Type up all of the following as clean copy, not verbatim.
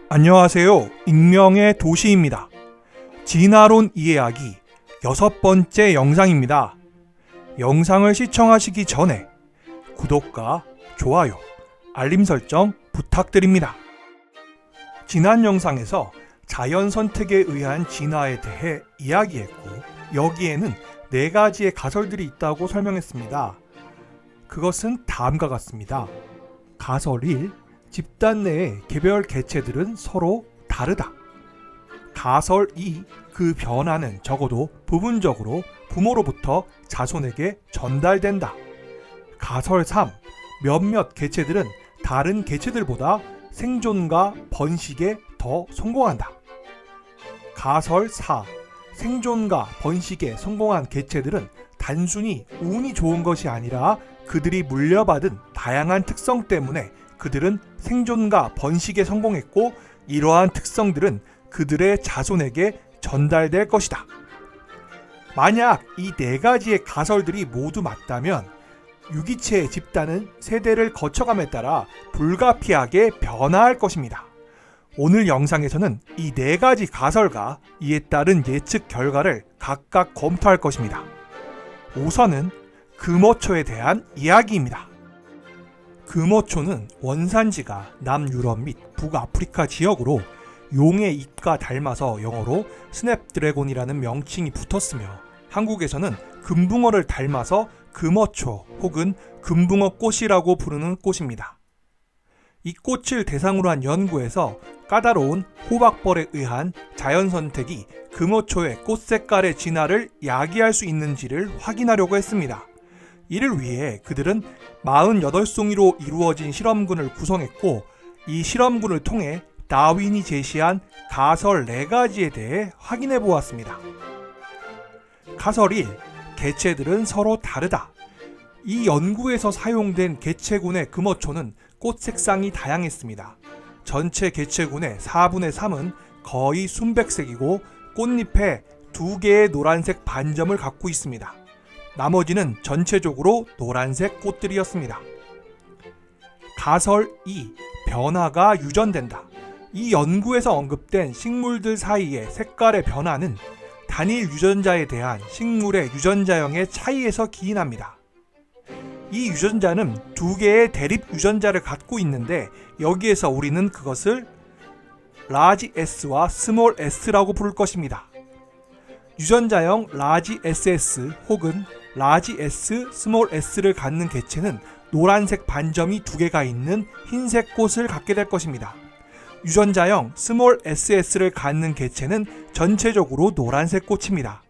안녕하세요. 익명의 도시입니다. 진화론 이해하기 6번째 영상입니다. 영상을 시청하시기 전에 구독과 좋아요, 알림 설정 부탁드립니다. 지난 영상에서 자연 선택에 의한 진화에 대해 이야기했고, 여기에는 4가지의 가설들이 있다고 설명했습니다. 그것은 다음과 같습니다. 가설 1. 집단 내의 개별 개체들은 서로 다르다. 가설 2. 그 변화는 적어도 부분적으로 부모로부터 자손에게 전달된다. 가설 3. 몇몇 개체들은 다른 개체들보다 생존과 번식에 더 성공한다. 가설 4. 생존과 번식에 성공한 개체들은 단순히 운이 좋은 것이 아니라 그들이 물려받은 다양한 특성 때문에 그들은 생존과 번식에 성공했고, 이러한 특성들은 그들의 자손에게 전달될 것이다. 만약 이 4가지의 가설들이 모두 맞다면 유기체의 집단은 세대를 거쳐감에 따라 불가피하게 변화할 것입니다. 오늘 영상에서는 이 4가지 가설과 이에 따른 예측 결과를 각각 검토할 것입니다. 우선은 금어초에 대한 이야기입니다. 금어초는 원산지가 남유럽 및 북아프리카 지역으로 용의 잎과 닮아서 영어로 스냅드래곤이라는 명칭이 붙었으며, 한국에서는 금붕어를 닮아서 금어초 혹은 금붕어꽃이라고 부르는 꽃입니다. 이 꽃을 대상으로 한 연구에서 까다로운 호박벌에 의한 자연선택이 금어초의 꽃 색깔의 진화를 야기할 수 있는지를 확인하려고 했습니다. 이를 위해 그들은 48송이로 이루어진 실험군을 구성했고, 이 실험군을 통해 다윈이 제시한 가설 4가지에 대해 확인해 보았습니다. 가설 1. 개체들은 서로 다르다. 이 연구에서 사용된 개체군의 금어초는 꽃 색상이 다양했습니다. 전체 개체군의 4분의 3은 거의 순백색이고 꽃잎에 2개의 노란색 반점을 갖고 있습니다. 나머지는 전체적으로 노란색 꽃들이었습니다. 가설 2. 변화가 유전된다. 이 연구에서 언급된 식물들 사이의 색깔의 변화는 단일 유전자에 대한 식물의 유전자형의 차이에서 기인합니다. 이 유전자는 2개의 대립 유전자를 갖고 있는데, 여기에서 우리는 그것을 라지 S와 스몰 s라고 부를 것입니다. 유전자형 라지 SS 혹은 라지 S, 스몰 s를 갖는 개체는 노란색 반점이 2개가 있는 흰색 꽃을 갖게 될 것입니다. 유전자형 스몰 SS를 갖는 개체는 전체적으로 노란색 꽃입니다.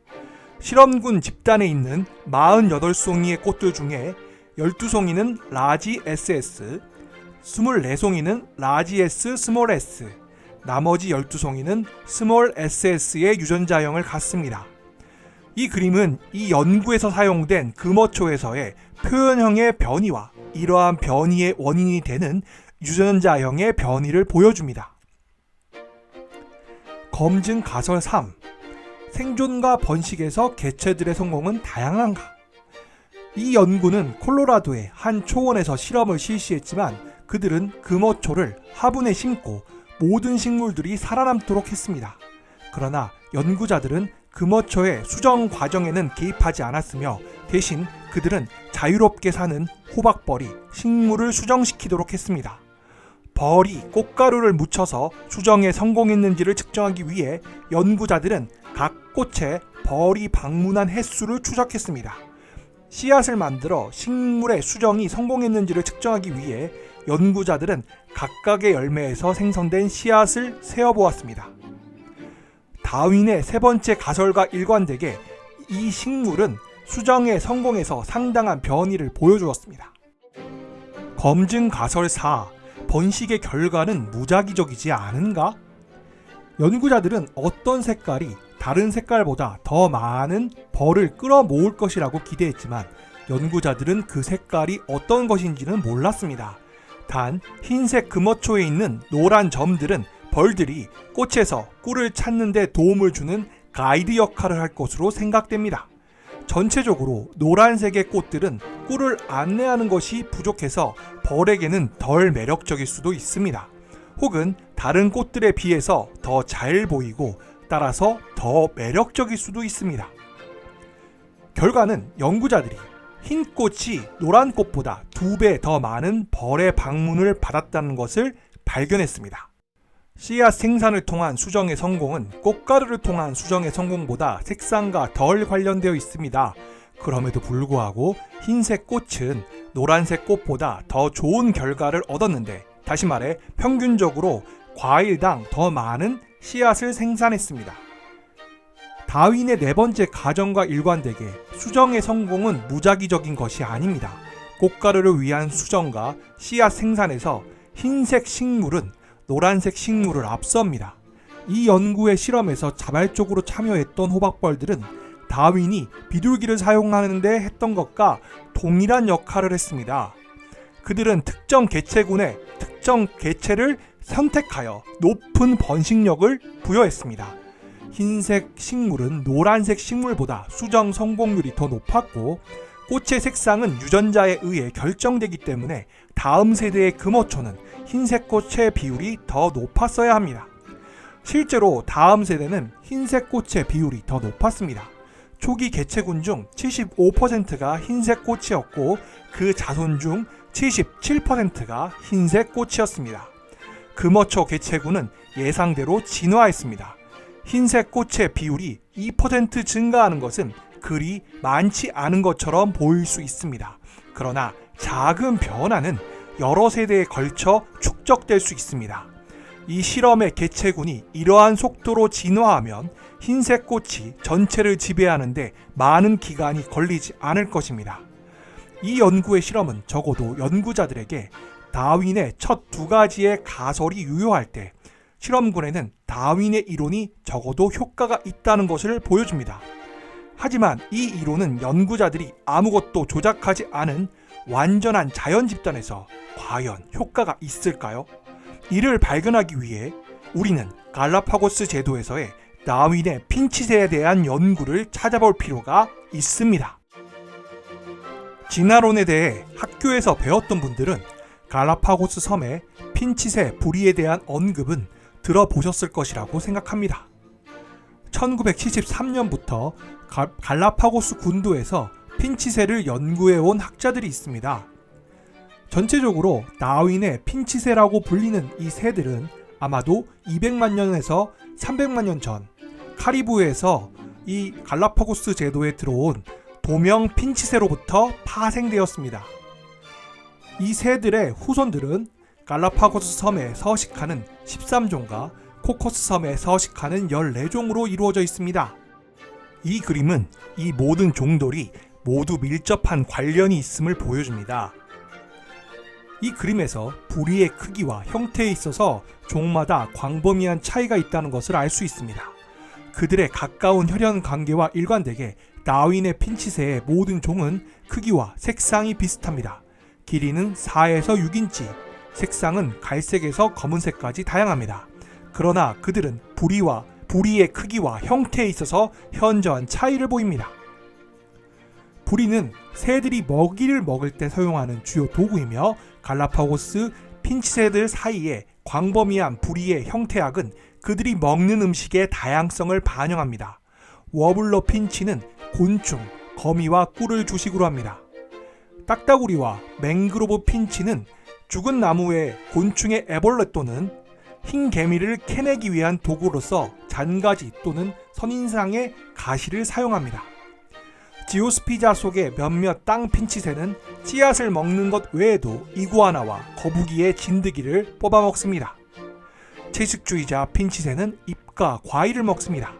실험군 집단에 있는 48송이의 꽃들 중에 12송이는 라지 SS, 24송이는 라지 S, 스몰 s, 나머지 12송이는 스몰 SS의 유전자형을 갖습니다. 이 그림은 이 연구에서 사용된 금어초에서의 표현형의 변이와 이러한 변이의 원인이 되는 유전자형의 변이를 보여줍니다. 검증 가설 3. 생존과 번식에서 개체들의 성공은 다양한가? 이 연구는 콜로라도의 한 초원에서 실험을 실시했지만, 그들은 금어초를 화분에 심고 모든 식물들이 살아남도록 했습니다. 그러나 연구자들은 금어초의 수정 과정에는 개입하지 않았으며, 대신 그들은 자유롭게 사는 호박벌이 식물을 수정시키도록 했습니다. 벌이 꽃가루를 묻혀서 수정에 성공했는지를 측정하기 위해 연구자들은 각 꽃에 벌이 방문한 횟수를 추적했습니다. 씨앗을 만들어 식물의 수정이 성공했는지를 측정하기 위해 연구자들은 각각의 열매에서 생성된 씨앗을 세어보았습니다. 다윈의 3번째 가설과 일관되게 이 식물은 수정에 성공해서 상당한 변이를 보여주었습니다. 검증 가설 4. 번식의 결과는 무작위적이지 않은가? 연구자들은 어떤 색깔이 다른 색깔보다 더 많은 벌을 끌어모을 것이라고 기대했지만, 연구자들은 그 색깔이 어떤 것인지는 몰랐습니다. 단 흰색 금어초에 있는 노란 점들은 벌들이 꽃에서 꿀을 찾는 데 도움을 주는 가이드 역할을 할 것으로 생각됩니다. 전체적으로 노란색의 꽃들은 꿀을 안내하는 것이 부족해서 벌에게는 덜 매력적일 수도 있습니다. 혹은 다른 꽃들에 비해서 더 잘 보이고 따라서 더 매력적일 수도 있습니다. 결과는 연구자들이 흰 꽃이 노란 꽃보다 2배 더 많은 벌의 방문을 받았다는 것을 발견했습니다. 씨앗 생산을 통한 수정의 성공은 꽃가루를 통한 수정의 성공보다 색상과 덜 관련되어 있습니다. 그럼에도 불구하고 흰색 꽃은 노란색 꽃보다 더 좋은 결과를 얻었는데, 다시 말해 평균적으로 과일당 더 많은 씨앗을 생산했습니다. 다윈의 4번째 가정과 일관되게 수정의 성공은 무작위적인 것이 아닙니다. 꽃가루를 위한 수정과 씨앗 생산에서 흰색 식물은 노란색 식물을 앞섭니다. 이 연구의 실험에서 자발적으로 참여했던 호박벌들은 다윈이 비둘기를 사용하는데 했던 것과 동일한 역할을 했습니다. 그들은 특정 개체군의 특정 개체를 선택하여 높은 번식력을 부여했습니다. 흰색 식물은 노란색 식물보다 수정 성공률이 더 높았고, 꽃의 색상은 유전자에 의해 결정되기 때문에 다음 세대의 금어초는 흰색 꽃의 비율이 더 높았어야 합니다. 실제로 다음 세대는 흰색 꽃의 비율이 더 높았습니다. 초기 개체군 중 75%가 흰색 꽃이었고 그 자손 중 77%가 흰색 꽃이었습니다. 금어초 개체군은 예상대로 진화했습니다. 흰색 꽃의 비율이 2% 증가하는 것은 그리 많지 않은 것처럼 보일 수 있습니다. 그러나 작은 변화는 여러 세대에 걸쳐 축적될 수 있습니다. 이 실험의 개체군이 이러한 속도로 진화하면 흰색 꽃이 전체를 지배하는데 많은 기간이 걸리지 않을 것입니다. 이 연구의 실험은 적어도 연구자들에게 다윈의 첫 2가지의 가설이 유효할 때 실험군에는 다윈의 이론이 적어도 효과가 있다는 것을 보여줍니다. 하지만 이 이론은 연구자들이 아무것도 조작하지 않은 완전한 자연 집단에서 과연 효과가 있을까요? 이를 발견하기 위해 우리는 갈라파고스 제도에서의 다윈의 핀칫에 대한 연구를 찾아볼 필요가 있습니다. 진화론에 대해 학교에서 배웠던 분들은 갈라파고스 섬의 핀칫의 부리에 대한 언급은 들어보셨을 것이라고 생각합니다. 1973년부터 갈라파고스 군도에서 핀칫새를 연구해온 학자들이 있습니다. 전체적으로 다윈의 핀칫새라고 불리는 이 새들은 아마도 200만 년에서 300만 년 전 카리브해에서 이 갈라파고스 제도에 들어온 도명 핀칫새로부터 파생되었습니다. 이 새들의 후손들은 갈라파고스 섬에 서식하는 13종과 코코스 섬에 서식하는 14종으로 이루어져 있습니다. 이 그림은 이 모든 종들이 모두 밀접한 관련이 있음을 보여줍니다. 이 그림에서 부리의 크기와 형태에 있어서 종마다 광범위한 차이가 있다는 것을 알 수 있습니다. 그들의 가까운 혈연 관계와 일관되게 다윈의 핀칫새의 모든 종은 크기와 색상이 비슷합니다. 길이는 4에서 6인치, 색상은 갈색에서 검은색까지 다양합니다. 그러나 그들은 부리의 크기와 형태에 있어서 현저한 차이를 보입니다. 부리는 새들이 먹이를 먹을 때 사용하는 주요 도구이며 갈라파고스 핀칫새들 사이의 광범위한 부리의 형태학은 그들이 먹는 음식의 다양성을 반영합니다. 워블러 핀치는 곤충, 거미와 꿀을 주식으로 합니다. 딱따구리와 맹그로브 핀치는 죽은 나무의 곤충의 애벌레 또는 흰 개미를 캐내기 위한 도구로서 잔가지 또는 선인상의 가시를 사용합니다. 지오스피자 속의 몇몇 땅 핀칫새는 씨앗을 먹는 것 외에도 이구아나와 거북이의 진드기를 뽑아먹습니다. 채식주의자 핀칫새는 잎과 과일을 먹습니다.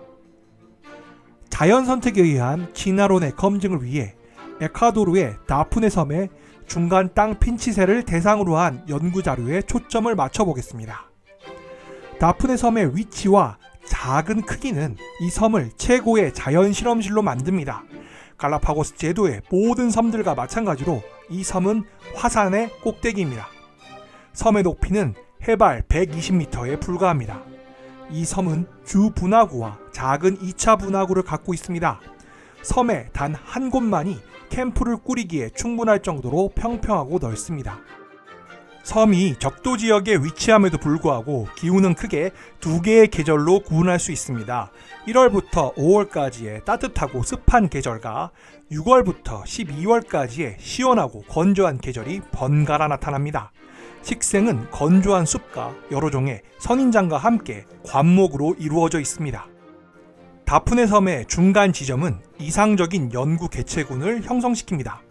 자연 선택에 의한 진화론의 검증을 위해 에콰도르의 다프네 섬의 중간 땅 핀칫새를 대상으로 한 연구 자료에 초점을 맞춰보겠습니다. 다프네 섬의 위치와 작은 크기는 이 섬을 최고의 자연 실험실로 만듭니다. 갈라파고스 제도의 모든 섬들과 마찬가지로 이 섬은 화산의 꼭대기입니다. 섬의 높이는 해발 120m에 불과합니다. 이 섬은 주 분화구와 작은 2차 분화구를 갖고 있습니다. 섬에 단 한 곳만이 캠프를 꾸리기에 충분할 정도로 평평하고 넓습니다. 섬이 적도 지역에 위치함에도 불구하고 기후는 크게 두 개의 계절로 구분할 수 있습니다. 1월부터 5월까지의 따뜻하고 습한 계절과 6월부터 12월까지의 시원하고 건조한 계절이 번갈아 나타납니다. 식생은 건조한 숲과 여러 종의 선인장과 함께 관목으로 이루어져 있습니다. 다프네 섬의 중간 지점은 이상적인 연구 개체군을 형성시킵니다.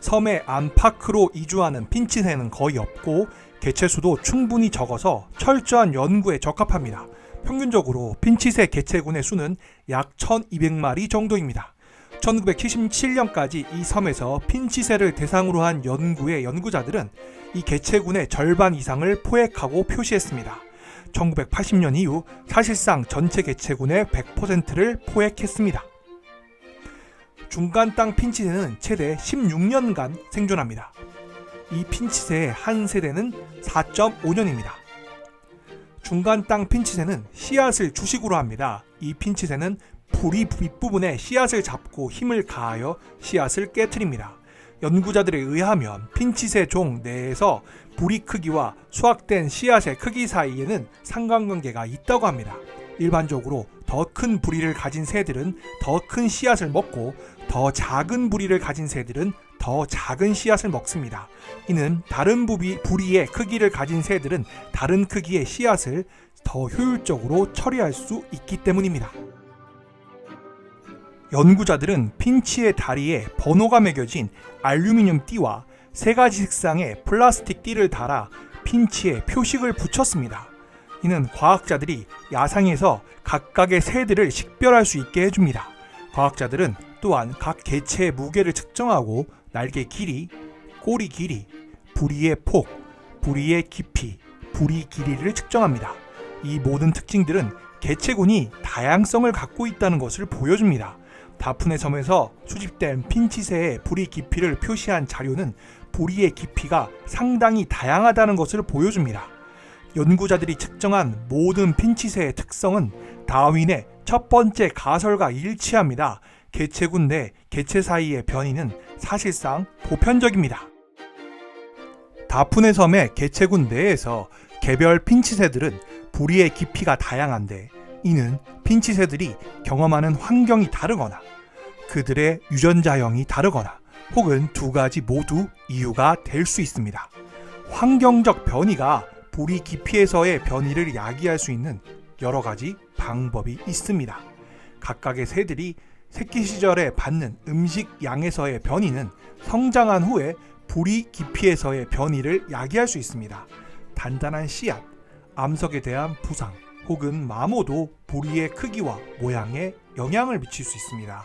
섬의 안팎으로 이주하는 핀치새는 거의 없고 개체수도 충분히 적어서 철저한 연구에 적합합니다. 평균적으로 핀치새 개체군의 수는 약 1200마리 정도입니다. 1977년까지 이 섬에서 핀치새를 대상으로 한 연구의 연구자들은 이 개체군의 절반 이상을 포획하고 표시했습니다. 1980년 이후 사실상 전체 개체군의 100%를 포획했습니다. 중간 땅 핀치새는 최대 16년간 생존합니다. 이 핀치새의 한 세대는 4.5년입니다. 중간 땅 핀치새는 씨앗을 주식으로 합니다. 이 핀치새는 뿌리 윗부분에 씨앗을 잡고 힘을 가하여 씨앗을 깨트립니다. 연구자들에 의하면 핀치새 종 내에서 뿌리 크기와 수확된 씨앗의 크기 사이에는 상관관계가 있다고 합니다. 일반적으로 더 큰 부리를 가진 새들은 더 큰 씨앗을 먹고 더 작은 부리를 가진 새들은 더 작은 씨앗을 먹습니다. 이는 다른 부리의 크기를 가진 새들은 다른 크기의 씨앗을 더 효율적으로 처리할 수 있기 때문입니다. 연구자들은 핀치의 다리에 번호가 매겨진 알루미늄 띠와 3가지 색상의 플라스틱 띠를 달아 핀치에 표식을 붙였습니다. 이는 과학자들이 야상에서 각각의 새들을 식별할 수 있게 해줍니다. 과학자들은 또한 각 개체의 무게를 측정하고 날개 길이, 꼬리 길이, 부리의 폭, 부리의 깊이, 부리 길이를 측정합니다. 이 모든 특징들은 개체군이 다양성을 갖고 있다는 것을 보여줍니다. 다프네 섬에서 수집된 핀치새의 부리 깊이를 표시한 자료는 부리의 깊이가 상당히 다양하다는 것을 보여줍니다. 연구자들이 측정한 모든 핀치새의 특성은 다윈의 첫 번째 가설과 일치합니다. 개체군 내 개체 사이의 변이는 사실상 보편적입니다. 다프네 섬의 개체군 내에서 개별 핀치새들은 부리의 깊이가 다양한데 이는 핀치새들이 경험하는 환경이 다르거나 그들의 유전자형이 다르거나 혹은 두 가지 모두 이유가 될 수 있습니다. 환경적 변이가 부리 깊이에서의 변이를 야기할 수 있는 여러 가지 방법이 있습니다. 각각의 새들이 새끼 시절에 받는 음식 양에서의 변이는 성장한 후에 부리 깊이에서의 변이를 야기할 수 있습니다. 단단한 씨앗, 암석에 대한 부상 혹은 마모도 부리의 크기와 모양에 영향을 미칠 수 있습니다.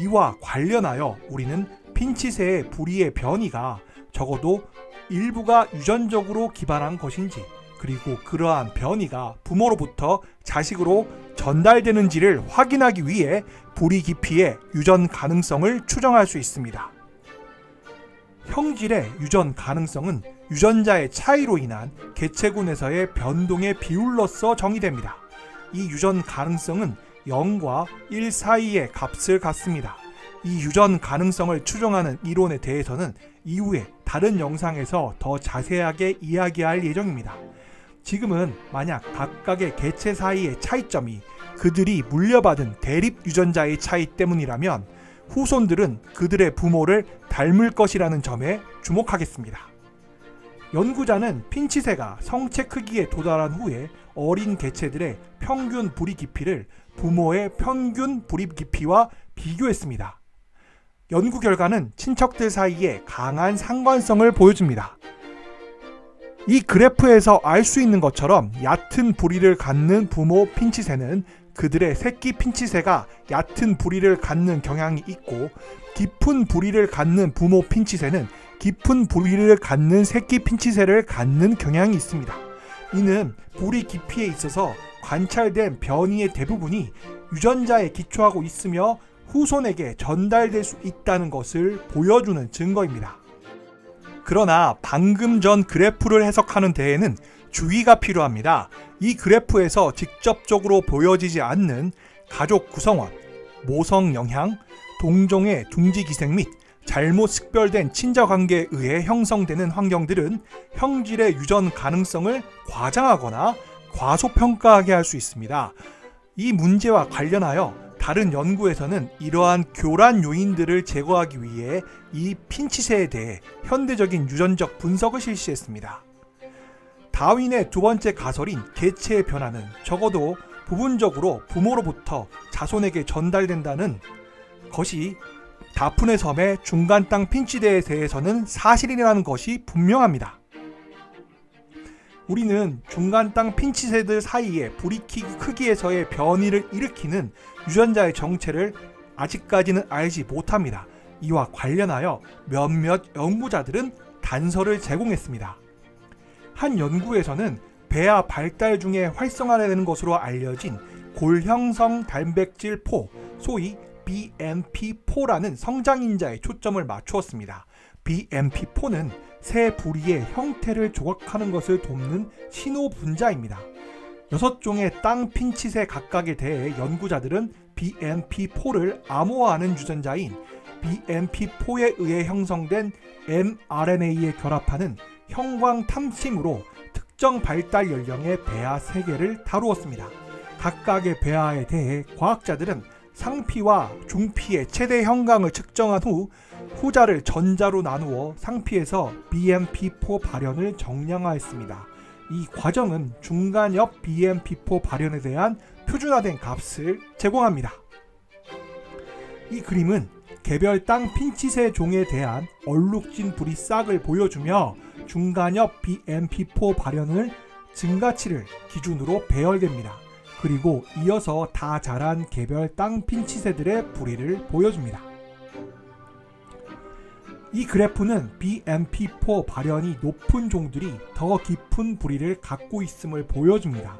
이와 관련하여 우리는 핀치새의 부리의 변이가 적어도 일부가 유전적으로 기반한 것인지 그리고 그러한 변이가 부모로부터 자식으로 전달되는지를 확인하기 위해 부리 깊이의 유전 가능성을 추정할 수 있습니다. 형질의 유전 가능성은 유전자의 차이로 인한 개체군에서의 변동의 비율로서 정의됩니다. 이 유전 가능성은 0과 1 사이의 값을 갖습니다. 이 유전 가능성을 추정하는 이론에 대해서는 이후에 다른 영상에서 더 자세하게 이야기할 예정입니다. 지금은 만약 각각의 개체 사이의 차이점이 그들이 물려받은 대립 유전자의 차이 때문이라면 후손들은 그들의 부모를 닮을 것이라는 점에 주목하겠습니다. 연구자는 핀치새가 성체 크기에 도달한 후에 어린 개체들의 평균 부리 깊이를 부모의 평균 부리 깊이와 비교했습니다. 연구 결과는 친척들 사이에 강한 상관성을 보여줍니다. 이 그래프에서 알 수 있는 것처럼 얕은 부리를 갖는 부모 핀치새는 그들의 새끼 핀치새가 얕은 부리를 갖는 경향이 있고 깊은 부리를 갖는 부모 핀치새는 깊은 부리를 갖는 새끼 핀치새를 갖는 경향이 있습니다. 이는 부리 깊이에 있어서 관찰된 변이의 대부분이 유전자에 기초하고 있으며 후손에게 전달될 수 있다는 것을 보여주는 증거입니다. 그러나 방금 전 그래프를 해석하는 데에는 주의가 필요합니다. 이 그래프에서 직접적으로 보여지지 않는 가족 구성원, 모성 영향, 동종의 둥지 기생 및 잘못 식별된 친자 관계에 의해 형성되는 환경들은 형질의 유전 가능성을 과장하거나 과소평가하게 할 수 있습니다. 이 문제와 관련하여 다른 연구에서는 이러한 교란 요인들을 제거하기 위해 이 핀치세에 대해 현대적인 유전적 분석을 실시했습니다. 다윈의 두 번째 가설인 개체의 변화는 적어도 부분적으로 부모로부터 자손에게 전달된다는 것이 다프네 섬의 중간 땅 핀치세에 대해서는 사실이라는 것이 분명합니다. 우리는 중간 땅 핀치세들 사이에 브리키 크기에서의 변이를 일으키는 유전자의 정체를 아직까지는 알지 못합니다. 이와 관련하여 몇몇 연구자들은 단서를 제공했습니다. 한 연구에서는 배아 발달 중에 활성화되는 것으로 알려진 골형성 단백질 포, 소위 BMP4라는 성장인자에 초점을 맞추었습니다. BMP4는 새 부리의 형태를 조각하는 것을 돕는 신호 분자입니다. 6종의 땅 핀치세 각각에 대해 연구자들은 BMP4를 암호화하는 유전자인 BMP4에 의해 형성된 mRNA에 결합하는 형광 탐심으로 특정 발달 연령의 배아 3개를 다루었습니다. 각각의 배아에 대해 과학자들은 상피와 중피의 최대 형광을 측정한 후 후자를 전자로 나누어 상피에서 BMP4 발현을 정량화했습니다. 이 과정은 중간엽 BMP4 발현에 대한 표준화된 값을 제공합니다. 이 그림은 개별 땅 핀치세 종에 대한 얼룩진 부리 싹을 보여주며 중간엽 BMP4 발현을 증가치를 기준으로 배열됩니다. 그리고 이어서 다 자란 개별 땅 핀치새들의 부리를 보여줍니다. 이 그래프는 BMP4 발현이 높은 종들이 더 깊은 부리를 갖고 있음을 보여줍니다.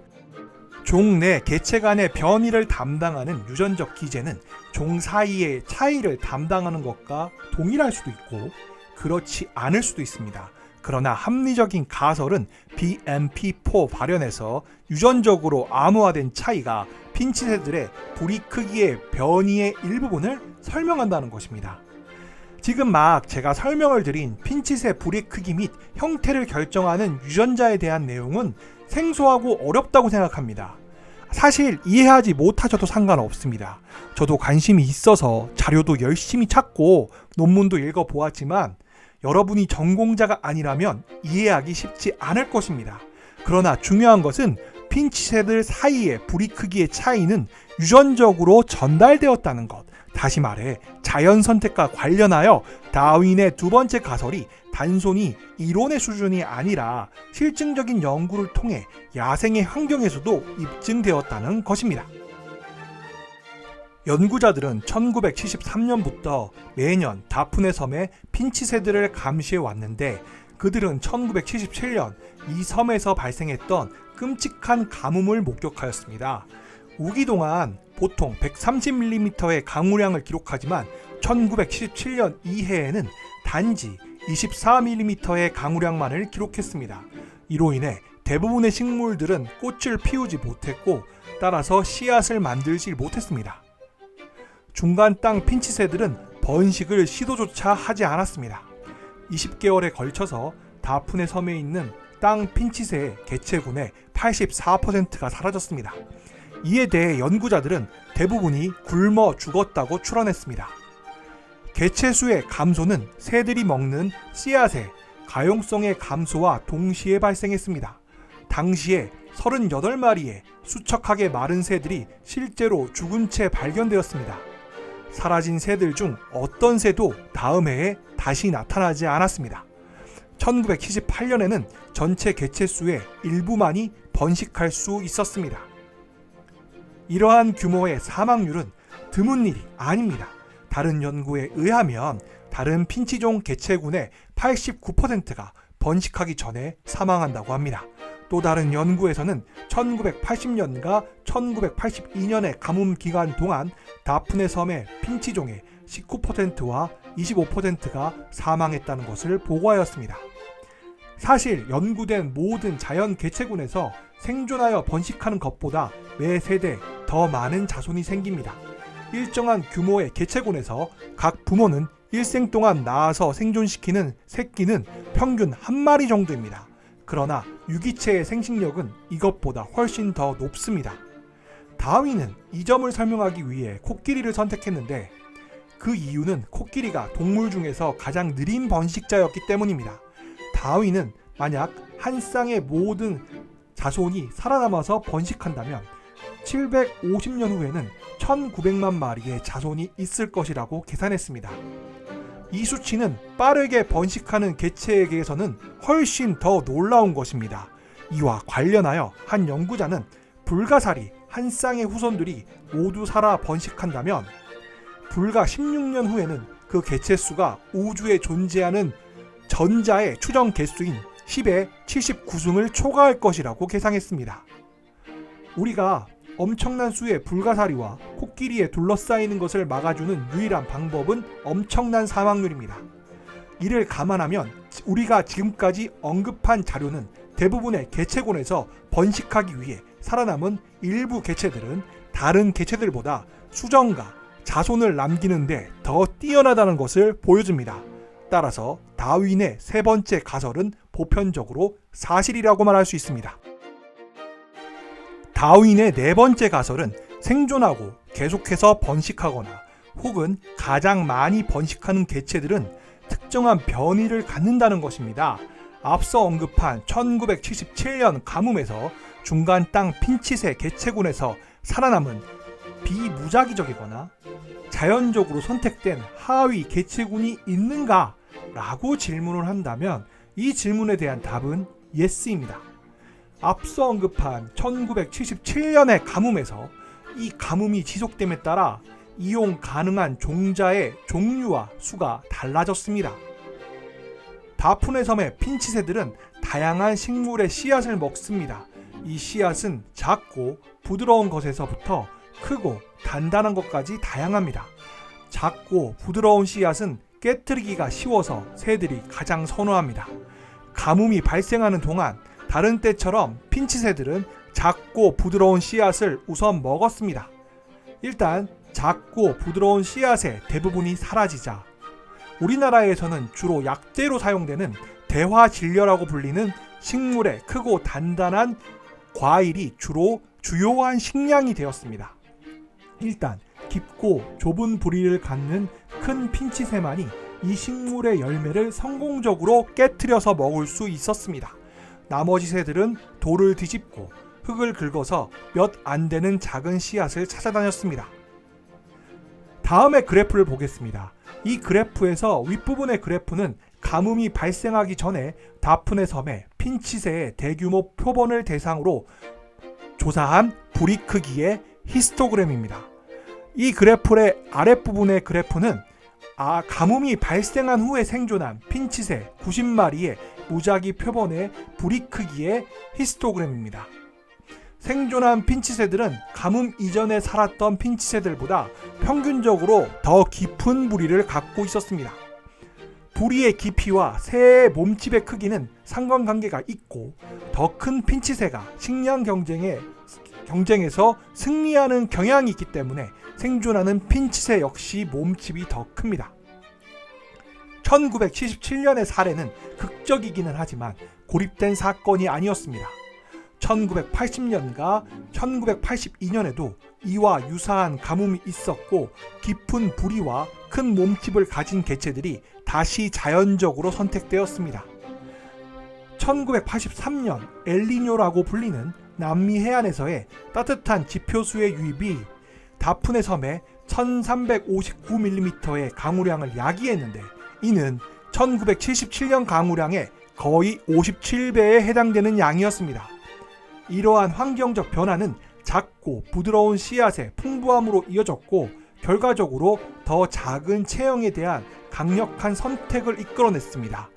종 내 개체 간의 변이를 담당하는 유전적 기제는 종 사이의 차이를 담당하는 것과 동일할 수도 있고 그렇지 않을 수도 있습니다. 그러나 합리적인 가설은 BMP4 발현에서 유전적으로 암호화된 차이가 핀치새들의 부리 크기의 변이의 일부분을 설명한다는 것입니다. 지금 막 제가 설명을 드린 핀치새 부리 크기 및 형태를 결정하는 유전자에 대한 내용은 생소하고 어렵다고 생각합니다. 사실 이해하지 못하셔도 상관없습니다. 저도 관심이 있어서 자료도 열심히 찾고 논문도 읽어보았지만 여러분이 전공자가 아니라면 이해하기 쉽지 않을 것입니다. 그러나 중요한 것은 핀치새들 사이의 부리 크기의 차이는 유전적으로 전달되었다는 것. 다시 말해 자연 선택과 관련하여 다윈의 두 번째 가설이 단순히 이론의 수준이 아니라 실증적인 연구를 통해 야생의 환경에서도 입증되었다는 것입니다. 연구자들은 1973년부터 매년 다프네 섬의 핀치새들을 감시해 왔는데 그들은 1977년 이 섬에서 발생했던 끔찍한 가뭄을 목격하였습니다. 우기 동안 보통 130mm의 강우량을 기록하지만 1977년 이해에는 단지 24mm의 강우량만을 기록했습니다. 이로 인해 대부분의 식물들은 꽃을 피우지 못했고 따라서 씨앗을 만들지 못했습니다. 중간 땅 핀치새들은 번식을 시도조차 하지 않았습니다. 20개월에 걸쳐서 다프네 섬에 있는 땅 핀치새의 개체군의 84%가 사라졌습니다. 이에 대해 연구자들은 대부분이 굶어 죽었다고 추론했습니다. 개체수의 감소는 새들이 먹는 씨앗의 가용성의 감소와 동시에 발생했습니다. 당시에 38마리의 수척하게 마른 새들이 실제로 죽은 채 발견되었습니다. 사라진 새들 중 어떤 새도 다음 해에 다시 나타나지 않았습니다. 1978년에는 전체 개체수의 일부만이 번식할 수 있었습니다. 이러한 규모의 사망률은 드문 일이 아닙니다. 다른 연구에 의하면 다른 핀치종 개체군의 89%가 번식하기 전에 사망한다고 합니다. 또 다른 연구에서는 1980년과 1982년의 가뭄 기간 동안 다프네 섬의 핀치종의 19%와 25%가 사망했다는 것을 보고하였습니다. 사실 연구된 모든 자연 개체군에서 생존하여 번식하는 것보다 매 세대 더 많은 자손이 생깁니다. 일정한 규모의 개체군에서 각 부모는 일생 동안 낳아서 생존시키는 새끼는 평균 한 마리 정도입니다. 그러나 유기체의 생식력은 이것보다 훨씬 더 높습니다. 다윈은 이 점을 설명하기 위해 코끼리를 선택했는데 그 이유는 코끼리가 동물 중에서 가장 느린 번식자였기 때문입니다. 다윈은 만약 한 쌍의 모든 자손이 살아남아서 번식한다면 750년 후에는 1900만 마리의 자손이 있을 것이라고 계산했습니다. 이 수치는 빠르게 번식하는 개체에게서는 훨씬 더 놀라운 것입니다. 이와 관련하여 한 연구자는 불가사리 한 쌍의 후손들이 모두 살아 번식한다면 불과 16년 후에는 그 개체 수가 우주에 존재하는 전자의 추정 개수인 10의 79승을 초과할 것이라고 계상했습니다. 우리가 엄청난 수의 불가사리와 코끼리에 둘러싸이는 것을 막아주는 유일한 방법은 엄청난 사망률입니다. 이를 감안하면 우리가 지금까지 언급한 자료는 대부분의 개체군에서 번식하기 위해 살아남은 일부 개체들은 다른 개체들보다 수정과 자손을 남기는데 더 뛰어나다는 것을 보여줍니다. 따라서 다윈의 세 번째 가설은 보편적으로 사실이라고 말할 수 있습니다. 다윈의 네 번째 가설은 생존하고 계속해서 번식하거나 혹은 가장 많이 번식하는 개체들은 특정한 변이를 갖는다는 것입니다. 앞서 언급한 1977년 가뭄에서 중간 땅 핀칫의 개체군에서 살아남은 비무작위적이거나 자연적으로 선택된 하위 개체군이 있는가? 라고 질문을 한다면 이 질문에 대한 답은 예스입니다. 앞서 언급한 1977년의 가뭄에서 이 가뭄이 지속됨에 따라 이용 가능한 종자의 종류와 수가 달라졌습니다. 다프네 섬의 핀칫새들은 다양한 식물의 씨앗을 먹습니다. 이 씨앗은 작고 부드러운 것에서부터 크고 단단한 것까지 다양합니다. 작고 부드러운 씨앗은 깨트리기가 쉬워서 새들이 가장 선호합니다. 가뭄이 발생하는 동안 다른 때처럼 핀칫새들은 작고 부드러운 씨앗을 우선 먹었습니다. 일단 작고 부드러운 씨앗의 대부분이 사라지자 우리나라에서는 주로 약재로 사용되는 대화질려라고 불리는 식물의 크고 단단한 과일이 주로 주요한 식량이 되었습니다. 일단 깊고 좁은 부리를 갖는 큰 핀칫새만이 이 식물의 열매를 성공적으로 깨트려서 먹을 수 있었습니다. 나머지 새들은 돌을 뒤집고 흙을 긁어서 몇 안 되는 작은 씨앗을 찾아다녔습니다. 다음의 그래프를 보겠습니다. 이 그래프에서 윗부분의 그래프는 가뭄이 발생하기 전에 다프네 섬의 핀칫새의 대규모 표본을 대상으로 조사한 부리 크기의 히스토그램입니다. 이 그래프의 아랫부분의 그래프는 가뭄이 발생한 후에 생존한 핀칫새 90마리의 무작위 표본의 부리 크기의 히스토그램입니다. 생존한 핀칫새들은 가뭄 이전에 살았던 핀칫새들보다 평균적으로 더 깊은 부리를 갖고 있었습니다. 부리의 깊이와 새의 몸집의 크기는 상관관계가 있고 더 큰 핀칫새가 식량 경쟁에서 승리하는 경향이 있기 때문에 생존하는 핀칫새 역시 몸집이 더 큽니다. 1977년의 사례는 극적이기는 하지만 고립된 사건이 아니었습니다. 1980년과 1982년에도 이와 유사한 가뭄이 있었고 깊은 부리와 큰 몸집을 가진 개체들이 다시 자연적으로 선택되었습니다. 1983년 엘니뇨라고 불리는 남미 해안에서의 따뜻한 지표수의 유입이 다프네 섬에 1359mm의 강우량을 야기했는데 이는 1977년 강우량의 거의 57배에 해당되는 양이었습니다. 이러한 환경적 변화는 작고 부드러운 씨앗의 풍부함으로 이어졌고 결과적으로 더 작은 체형에 대한 강력한 선택을 이끌어냈습니다.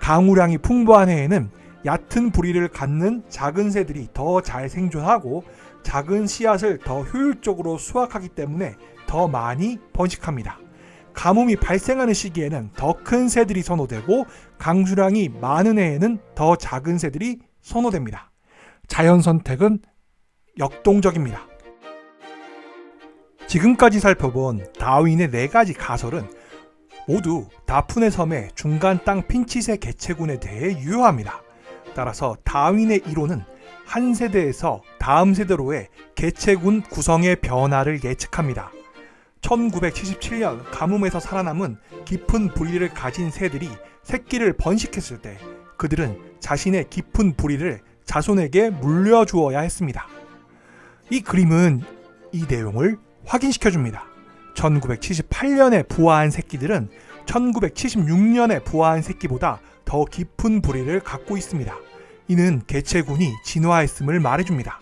강우량이 풍부한 해에는 얕은 부리를 갖는 작은 새들이 더 잘 생존하고 작은 씨앗을 더 효율적으로 수확하기 때문에 더 많이 번식합니다. 가뭄이 발생하는 시기에는 더 큰 새들이 선호되고 강수량이 많은 해에는 더 작은 새들이 선호됩니다. 자연 선택은 역동적입니다. 지금까지 살펴본 다윈의 4가지 가설은 모두 다푼의 섬의 중간 땅 핀칫의 개체군에 대해 유효합니다. 따라서 다윈의 이론은 한 세대에서 다음 세대로의 개체군 구성의 변화를 예측합니다. 1977년 가뭄에서 살아남은 깊은 부리를 가진 새들이 새끼를 번식했을 때 그들은 자신의 깊은 부리를 자손에게 물려주어야 했습니다. 이 그림은 이 내용을 확인시켜줍니다. 1978년에 부화한 새끼들은 1976년에 부화한 새끼보다 더 깊은 부리를 갖고 있습니다. 이는 개체군이 진화했음을 말해줍니다.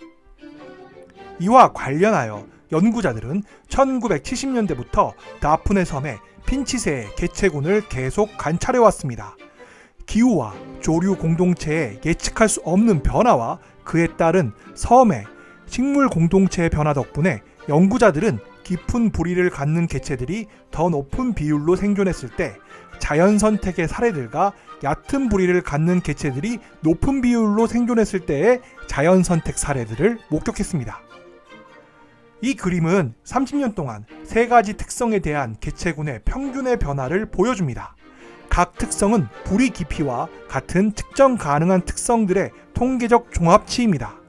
이와 관련하여 연구자들은 1970년대부터 다푼의 섬의 핀칫의 개체군을 계속 관찰해왔습니다. 기후와 조류 공동체의 예측할 수 없는 변화와 그에 따른 섬의 식물 공동체의 변화 덕분에 연구자들은 깊은 부리를 갖는 개체들이 더 높은 비율로 생존했을 때 자연 선택의 사례들과 얕은 부리를 갖는 개체들이 높은 비율로 생존했을 때의 자연 선택 사례들을 목격했습니다. 이 그림은 30년 동안 세 가지 특성에 대한 개체군의 평균의 변화를 보여줍니다. 각 특성은 부리 깊이와 같은 측정 가능한 특성들의 통계적 종합치입니다.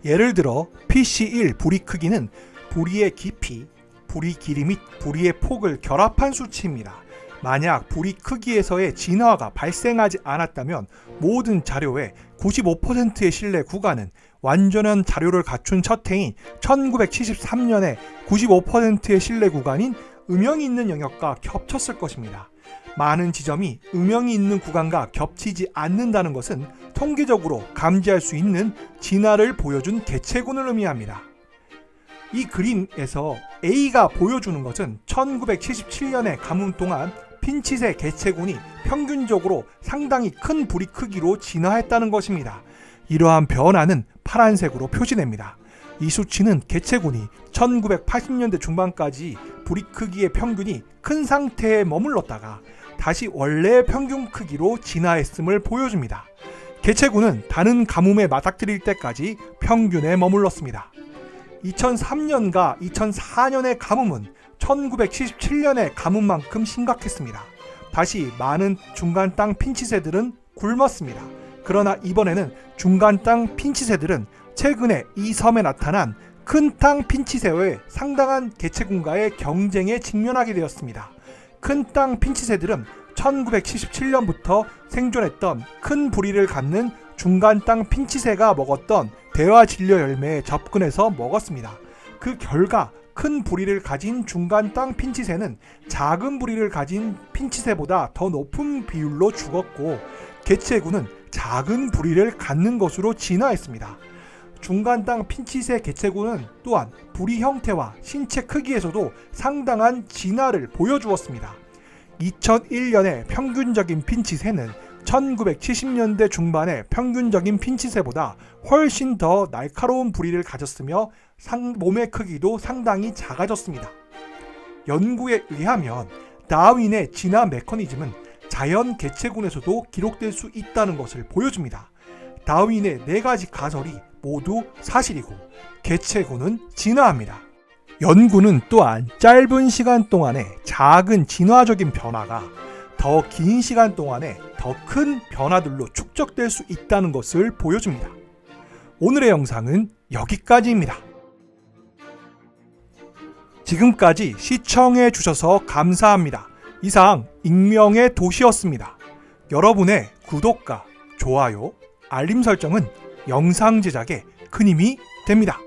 예를 들어 PC1 부리 크기는 부리의 깊이, 부리 길이 및 부리의 폭을 결합한 수치입니다. 만약 부리 크기에서의 진화가 발생하지 않았다면 모든 자료의 95%의 신뢰 구간은 완전한 자료를 갖춘 첫 해인 1973년에 95%의 신뢰 구간인 음영이 있는 영역과 겹쳤을 것입니다. 많은 지점이 음영이 있는 구간과 겹치지 않는다는 것은 통계적으로 감지할 수 있는 진화를 보여준 개체군을 의미합니다. 이 그림에서 A가 보여주는 것은 1977년의 가뭄 동안 핀칫의 개체군이 평균적으로 상당히 큰 부리 크기로 진화했다는 것입니다. 이러한 변화는 파란색으로 표시됩니다. 이 수치는 개체군이 1980년대 중반까지 부리 크기의 평균이 큰 상태에 머물렀다가 다시 원래의 평균 크기로 진화했음을 보여줍니다. 개체군은 다른 가뭄에 맞닥뜨릴 때까지 평균에 머물렀습니다. 2003년과 2004년의 가뭄은 1977년의 가뭄만큼 심각했습니다. 다시 많은 중간 땅 핀칫새들은 굶었습니다. 그러나 이번에는 중간 땅 핀칫새들은 최근에 이 섬에 나타난 큰 땅 핀칫새의 상당한 개체군과의 경쟁에 직면하게 되었습니다. 큰 땅 핀칫새들은 1977년부터 생존했던 큰 부리를 갖는 중간 땅 핀칫새가 먹었던 대화 진료 열매에 접근해서 먹었습니다. 그 결과 큰 부리를 가진 중간 땅 핀칫새는 작은 부리를 가진 핀칫새보다 더 높은 비율로 죽었고 개체군은 작은 부리를 갖는 것으로 진화했습니다. 중간 땅 핀칫새 개체군은 또한 부리 형태와 신체 크기에서도 상당한 진화를 보여주었습니다. 2001년의 평균적인 핀칫새는 1970년대 중반의 평균적인 핀칫새보다 훨씬 더 날카로운 부리를 가졌으며 몸의 크기도 상당히 작아졌습니다. 연구에 의하면 다윈의 진화 메커니즘은 자연 개체군에서도 기록될 수 있다는 것을 보여줍니다. 다윈의 4가지 가설이 모두 사실이고 개체군은 진화합니다. 연구는 또한 짧은 시간 동안의 작은 진화적인 변화가 더 긴 시간 동안에 더 큰 변화들로 축적될 수 있다는 것을 보여줍니다. 오늘의 영상은 여기까지입니다. 지금까지 시청해 주셔서 감사합니다. 이상 익명의 도시였습니다. 여러분의 구독과 좋아요, 알림 설정은 영상 제작에 큰 힘이 됩니다.